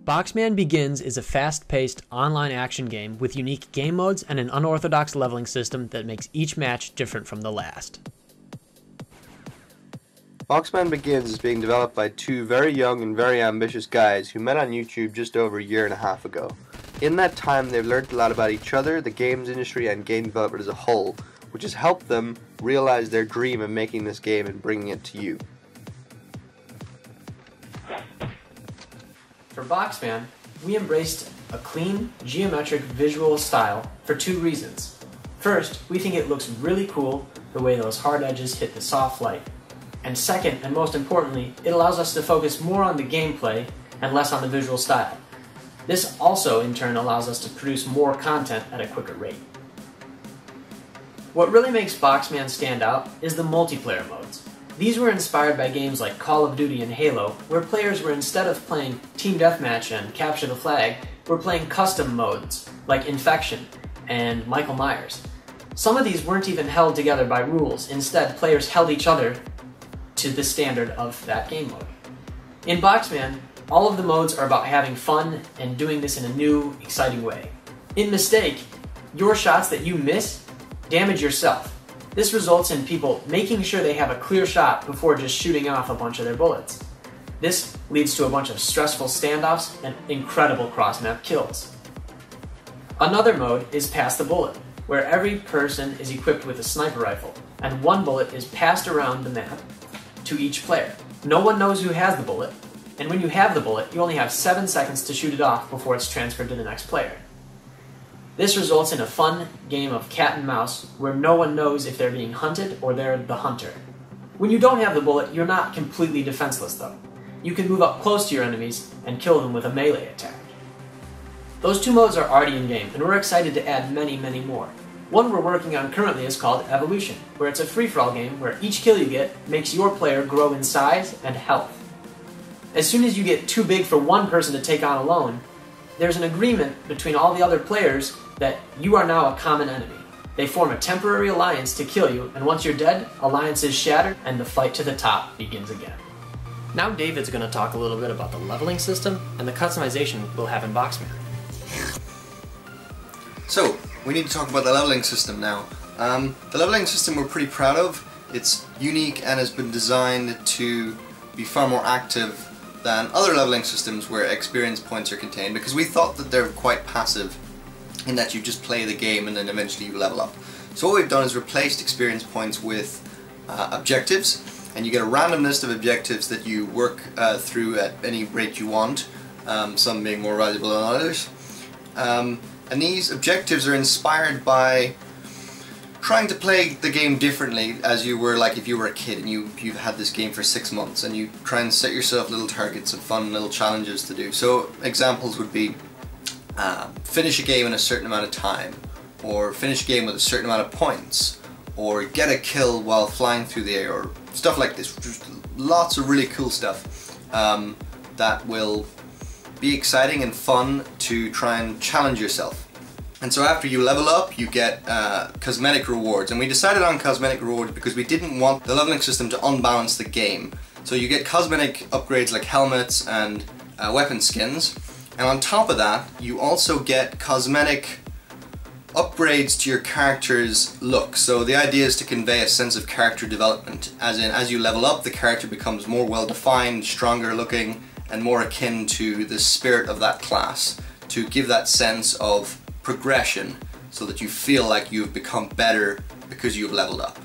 Boxman Begins is a fast-paced online action game with unique game modes and an unorthodox leveling system that makes each match different from the last. Boxman Begins is being developed by two very young and very ambitious guys who met on YouTube just over a year and a half ago. In that time, they've learned a lot about each other, the games industry, and game development as a whole, which has helped them realize their dream of making this game and bringing it to you. For Boxman, we embraced a clean, geometric visual style for two reasons. First, we think it looks really cool the way those hard edges hit the soft light. And second, and most importantly, it allows us to focus more on the gameplay and less on the visual style. This also, in turn, allows us to produce more content at a quicker rate. What really makes Boxman stand out is the multiplayer modes. These were inspired by games like Call of Duty and Halo, where players were, instead of playing Team Deathmatch and Capture the Flag, were playing custom modes like Infection and Michael Myers. Some of these weren't even held together by rules. Instead, players held each other to the standard of that game mode. In Boxman, all of the modes are about having fun and doing this in a new, exciting way. In Mistake, your shots that you miss damage yourself. This results in people making sure they have a clear shot before just shooting off a bunch of their bullets. This leads to a bunch of stressful standoffs and incredible cross-map kills. Another mode is Pass the Bullet, where every person is equipped with a sniper rifle, and one bullet is passed around the map to each player. No one knows who has the bullet, and when you have the bullet, you only have 7 seconds to shoot it off before it's transferred to the next player. This results in a fun game of cat and mouse where no one knows if they're being hunted or they're the hunter. When you don't have the bullet, you're not completely defenseless though. You can move up close to your enemies and kill them with a melee attack. Those two modes are already in game, and we're excited to add many, many more. One we're working on currently is called Evolution, where it's a free-for-all game where each kill you get makes your player grow in size and health. As soon as you get too big for one person to take on alone, there's an agreement between all the other players that you are now a common enemy. They form a temporary alliance to kill you, and once you're dead, alliances shatter and the fight to the top begins again. Now David's going to talk a little bit about the leveling system and the customization we'll have in Boxman. So, we need to talk about the leveling system now. The leveling system we're pretty proud of. It's unique and has been designed to be far more active than other leveling systems where experience points are contained, because we thought that they're quite passive in that you just play the game and then eventually you level up. So what we've done is replaced experience points with objectives, and you get a random list of objectives that you work through at any rate you want, some being more valuable than others. And these objectives are inspired by trying to play the game differently, as you were like if you were a kid and you've had this game for 6 months and you try and set yourself little targets of fun little challenges to do. So examples would be finish a game in a certain amount of time, or finish a game with a certain amount of points, or get a kill while flying through the air, or stuff like this. Just lots of really cool stuff that will be exciting and fun to try and challenge yourself. And so after you level up, you get cosmetic rewards. And we decided on cosmetic rewards because we didn't want the leveling system to unbalance the game. So you get cosmetic upgrades like helmets and weapon skins. And on top of that, you also get cosmetic upgrades to your character's look. So the idea is to convey a sense of character development. As in, as you level up, the character becomes more well-defined, stronger looking, and more akin to the spirit of that class, to give that sense of progression so that you feel like you've become better because you've leveled up.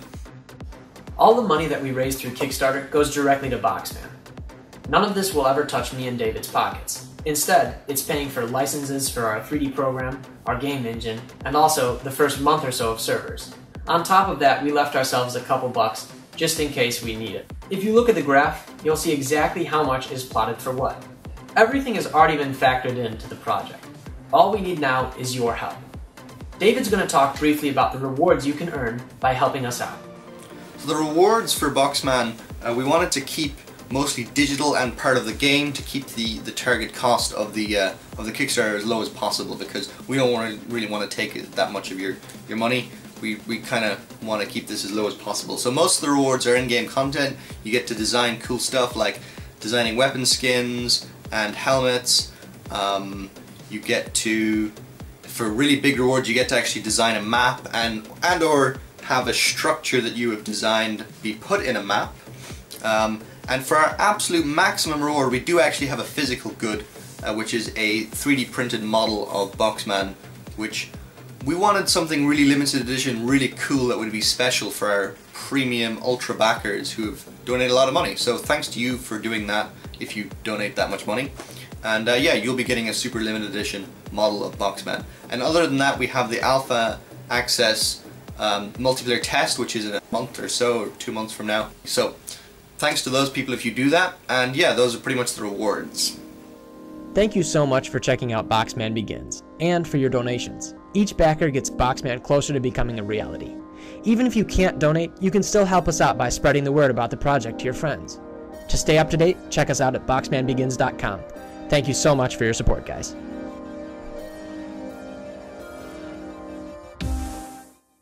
All the money that we raise through Kickstarter goes directly to Boxman. None of this will ever touch me and David's pockets. Instead, it's paying for licenses for our 3D program, our game engine, and also the first month or so of servers. On top of that, we left ourselves a couple bucks just in case we need it. If you look at the graph, you'll see exactly how much is plotted for what. Everything has already been factored into the project. All we need now is your help. David's going to talk briefly about the rewards you can earn by helping us out. So the rewards for Boxman, we wanted to keep mostly digital and part of the game, to keep the target cost of the Kickstarter as low as possible, because we don't really want to take that much of your money. We kind of want to keep this as low as possible. So most of the rewards are in-game content. You get to design cool stuff like designing weapon skins and helmets, You get to, for really big rewards, you get to actually design a map and or have a structure that you have designed be put in a map. And for our absolute maximum reward, we do actually have a physical good, which is a 3D printed model of Boxman, which we wanted something really limited edition, really cool, that would be special for our premium ultra backers who have donated a lot of money. So thanks to you for doing that if you donate that much money. And yeah, you'll be getting a super limited edition model of Boxman. And other than that, we have the alpha access multiplayer test, which is in a month or so, or 2 months from now. So thanks to those people if you do that. And yeah, those are pretty much the rewards. Thank you so much for checking out Boxman Begins, and for your donations. Each backer gets Boxman closer to becoming a reality. Even if you can't donate, you can still help us out by spreading the word about the project to your friends. To stay up to date, check us out at boxmanbegins.com. Thank you so much for your support, guys.